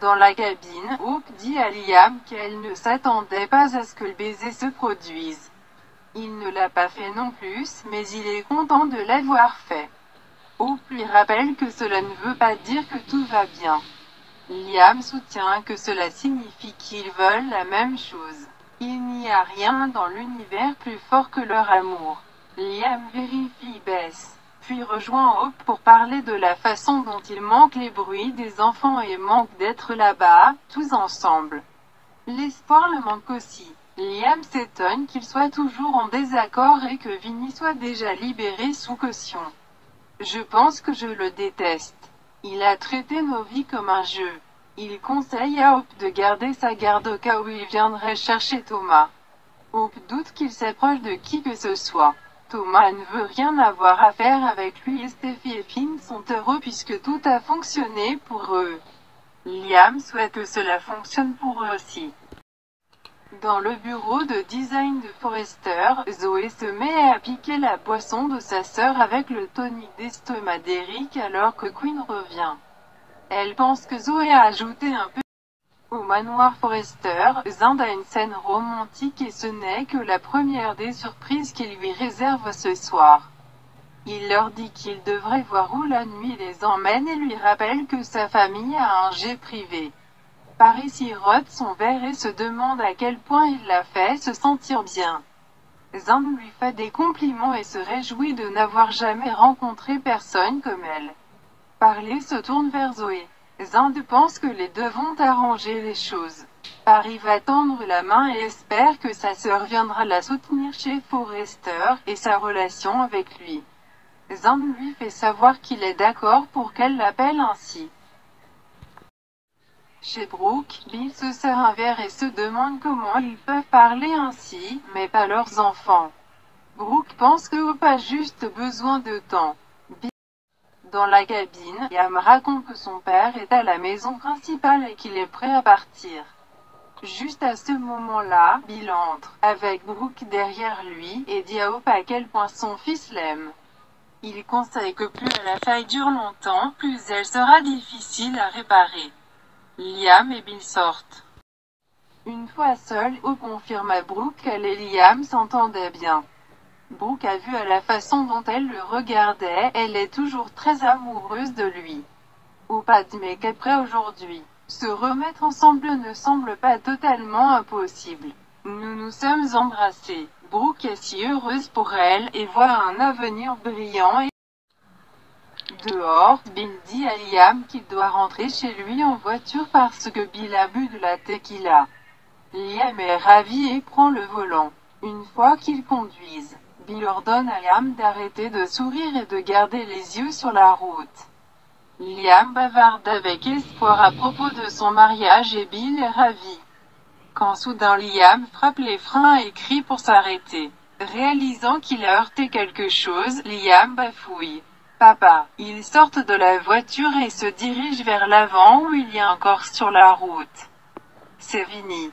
Dans la cabine, Brooke dit à Liam qu'elle ne s'attendait pas à ce que le baiser se produise. Il ne l'a pas fait non plus, mais il est content de l'avoir fait. Hope lui rappelle que cela ne veut pas dire que tout va bien. Liam soutient que cela signifie qu'ils veulent la même chose. Il n'y a rien dans l'univers plus fort que leur amour. Liam vérifie Bess, puis rejoint Hope pour parler de la façon dont il manque les bruits des enfants et manque d'être là-bas, tous ensemble. L'espoir le manque aussi. Liam s'étonne qu'il soit toujours en désaccord et que Vinny soit déjà libéré sous caution. Je pense que je le déteste. Il a traité nos vies comme un jeu. Il conseille à Hope de garder sa garde au cas où il viendrait chercher Thomas. Hope doute qu'il s'approche de qui que ce soit. Thomas ne veut rien avoir à faire avec lui et Steffi et Finn sont heureux puisque tout a fonctionné pour eux. Liam souhaite que cela fonctionne pour eux aussi. Dans le bureau de design de Forrester, Zoé se met à piquer la boisson de sa sœur avec le tonique d'estomac d'Eric alors que Quinn revient. Elle pense que Zoé a ajouté un peu. Au manoir Forrester, Zand a une scène romantique et ce n'est que la première des surprises qu'il lui réserve ce soir. Il leur dit qu'il devrait voir où la nuit les emmène et lui rappelle que sa famille a un jet privé. Paris sirote son verre et se demande à quel point il l'a fait se sentir bien. Zand lui fait des compliments et se réjouit de n'avoir jamais rencontré personne comme elle. Parley se tourne vers Zoé. Zand pense que les deux vont arranger les choses. Paris va tendre la main et espère que sa sœur viendra la soutenir chez Forrester et sa relation avec lui. Zand lui fait savoir qu'il est d'accord pour qu'elle l'appelle ainsi. Chez Brooke, Bill se sert un verre et se demande comment ils peuvent parler ainsi, mais pas leurs enfants. Brooke pense que Hope a juste besoin de temps. Dans la cabine, Liam raconte que son père est à la maison principale et qu'il est prêt à partir. Juste à ce moment-là, Bill entre, avec Brooke derrière lui, et dit à Hope à quel point son fils l'aime. Il conseille que plus la faille dure longtemps, plus elle sera difficile à réparer. Liam et Bill sortent. Une fois seule, Hope confirme à Brooke qu'elle et Liam s'entendaient bien. Brooke a vu à la façon dont elle le regardait, elle est toujours très amoureuse de lui. Hope admet qu'après aujourd'hui, se remettre ensemble ne semble pas totalement impossible. Nous nous sommes embrassés. Brooke est si heureuse pour elle et voit un avenir brillant et dehors, Bill dit à Liam qu'il doit rentrer chez lui en voiture parce que Bill a bu de la tequila. Liam est ravi et prend le volant. Une fois qu'ils conduisent, Bill ordonne à Liam d'arrêter de sourire et de garder les yeux sur la route. Liam bavarde avec espoir à propos de son mariage et Bill est ravi. Quand soudain Liam frappe les freins et crie pour s'arrêter. Réalisant qu'il a heurté quelque chose, Liam bafouille. Papa. Ils sortent de la voiture et se dirigent vers l'avant où il y a un corps sur la route. C'est Vinny.